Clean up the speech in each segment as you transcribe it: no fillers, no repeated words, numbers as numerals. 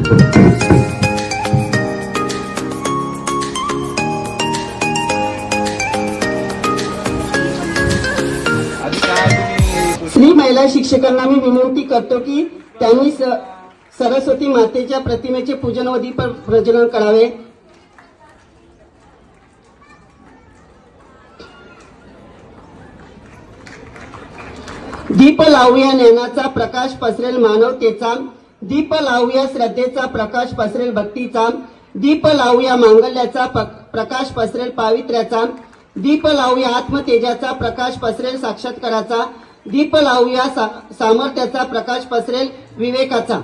श्री महिला शिक्षकांना मी विनंती करतो की त्यांनी सरस्वती मातेच्या प्रतिमेचे पूजन व दीप प्रज्वलन करावे। दीप लावूया ज्ञानाचा प्रकाश पसरेल मानवतेचा, दीप लावूया श्रद्धेचा प्रकाश पसरेल भक्तीचा, दीप लावूया मांगल्याचा प्रकाश पसरेल पावित्र्याचा, दीप लावूया आत्मतेजाचा प्रकाश पसरेल साक्षात्काराचा, दीप लावूया सामर्थ्याचा प्रकाश पसरेल विवेकाचा।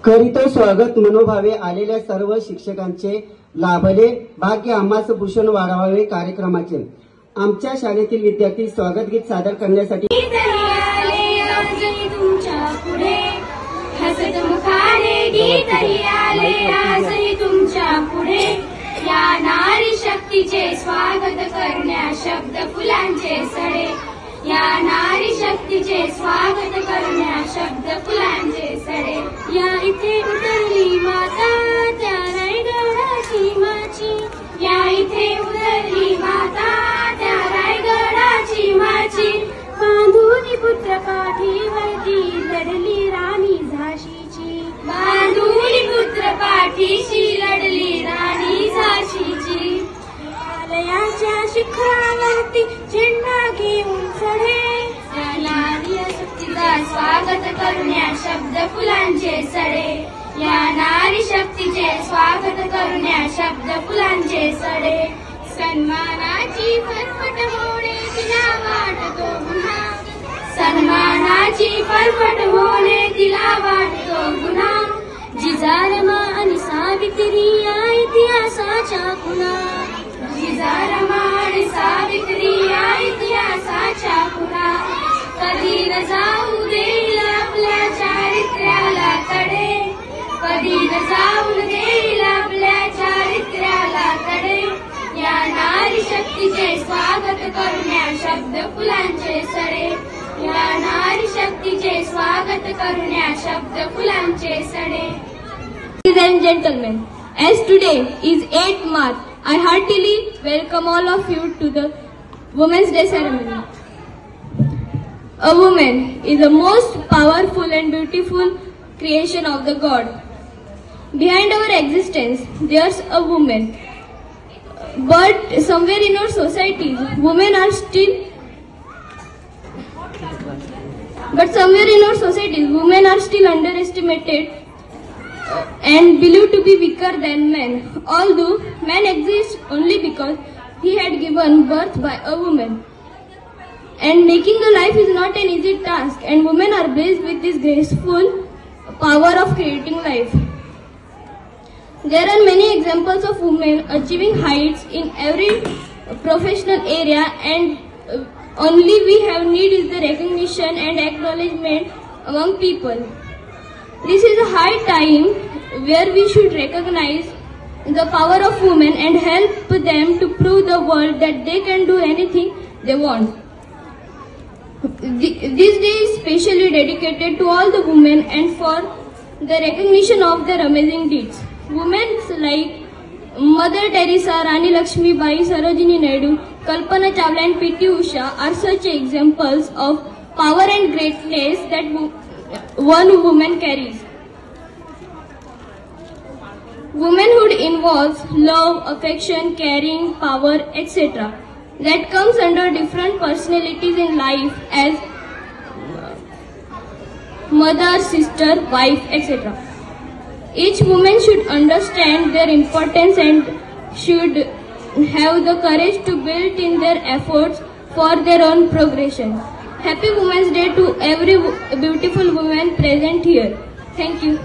करीतो स्वागत मनोभावे आलेल्या सर्व शिक्षकांचे लाभले भाग्य आम्हास भूषण वाढवावे कार्यक्रमाचे। आमच्या शाळेतील विद्यार्थी स्वागत गीत सादर करण्यासाठी या नारी शक्तीचे स्वागत करण्या शब्द फुलांचे सडे, या नारी शक्तीचे स्वागत करण्या शब्द फुलांचे सडे। या इथे उतरली माता त्या रायगडाची माची, या इथे उतरली माता त्या रायगडाची माची, बांधुनी पुत्र पाठीवरती लढली राणी झाशीची, बांधुनी पुत्र पाठीशी लढली राणी झाशीची। हिमालयाच्या शिखरावरती झेंडा घेऊन चढे, या नारी शक्तीचा स्वागत करण्या शब्द फुलांचे सडे, या नारी शक्तीचे स्वागत करण्या शब्द फुलांचे सडे। सन्मानाची फरफट होणे तिला वाटतो गुन्हा, सन्मानाची फरफट होणे तिला वाटतो गुन्हा, जिजारमा आणि सावित्री या इतिहासाच्या खुणा, जिजारमा आणि सावित्री या इतिहासाच्या खुणा। कधी न जाऊ देईल आपल्या चारित्र्याला तडे, कधी न जाऊन देईल आपल्या चारित्र्याला तडे। या नारी शक्तीचे स्वागत करण्या शब्द फुलांचे सडे, या नारी शक्तीचे स्वागत करण्या शब्द फुलांचे सडे। Ladies and gentlemen, as today is 8th March, I heartily welcome all of you to the Women's Day ceremony. A woman is the most powerful and beautiful creation of the God. Behind our existence, there's a woman. But somewhere in our societies, women are still underestimated and believed to be weaker than men, although man exists only because he had given birth by a woman. And making a life is not an easy task, and women are blessed with this graceful power of creating life. There are many examples of women achieving heights in every professional area, and Only we have need is the recognition and acknowledgement among people. This is a high time where we should recognize the power of women and help them to prove the world that they can do anything they want. This day is specially dedicated to all the women and for the recognition of their amazing deeds. Women like Mother Teresa, Rani Lakshmibai, Sarojini Naidu, Kalpana Chawla and P.T. Usha are such examples of power and greatness that one woman carries. Womanhood involves love, affection, caring, power, etc. that comes under different personalities in life as mother, sister, wife, etc. Each woman should understand their importance and should have the courage to build in their efforts for their own progression. Happy Women's Day to every beautiful woman present here. Thank you.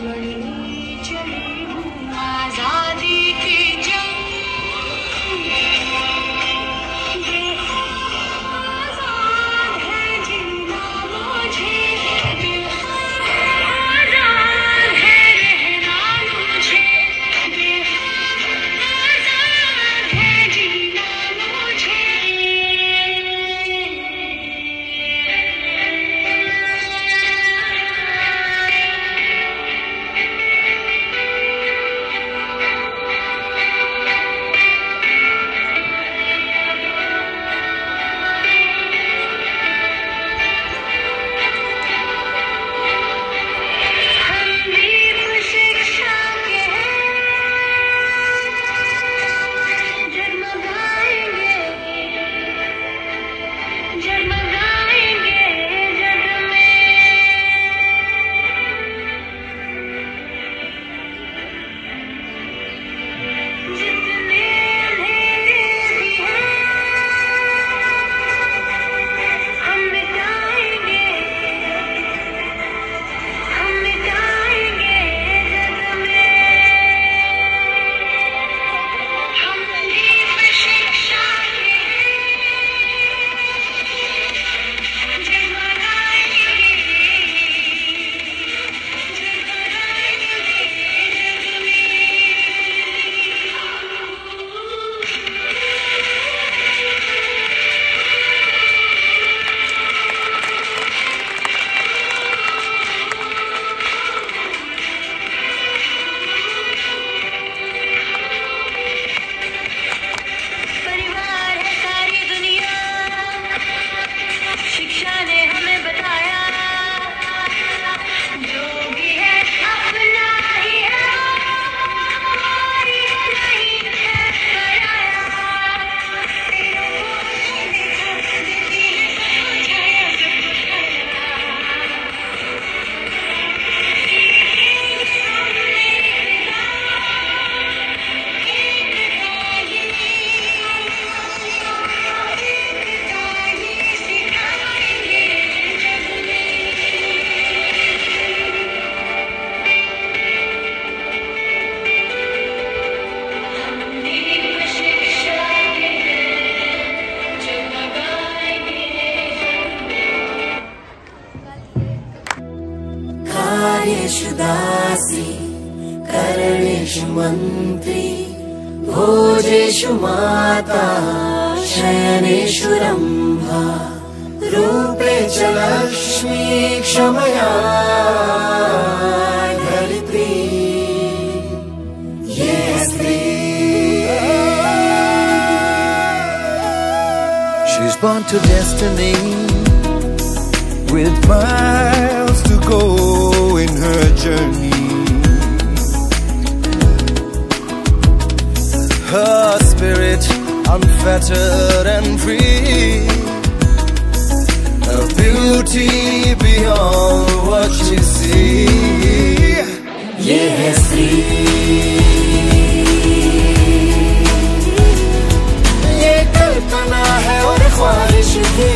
लड़नी कर्मेषु दासी करणेषु मन्त्री भोजेषु माता शयनेषु रम्भा रूपे च लक्ष्मी क्षमया धरित्री ये स्त्री. She's born to destiny with miles to go in her journey. Her spirit unfettered and free, her beauty beyond what you see. ये है स्त्री. ये कल्पना है और ख्वाहिश भी.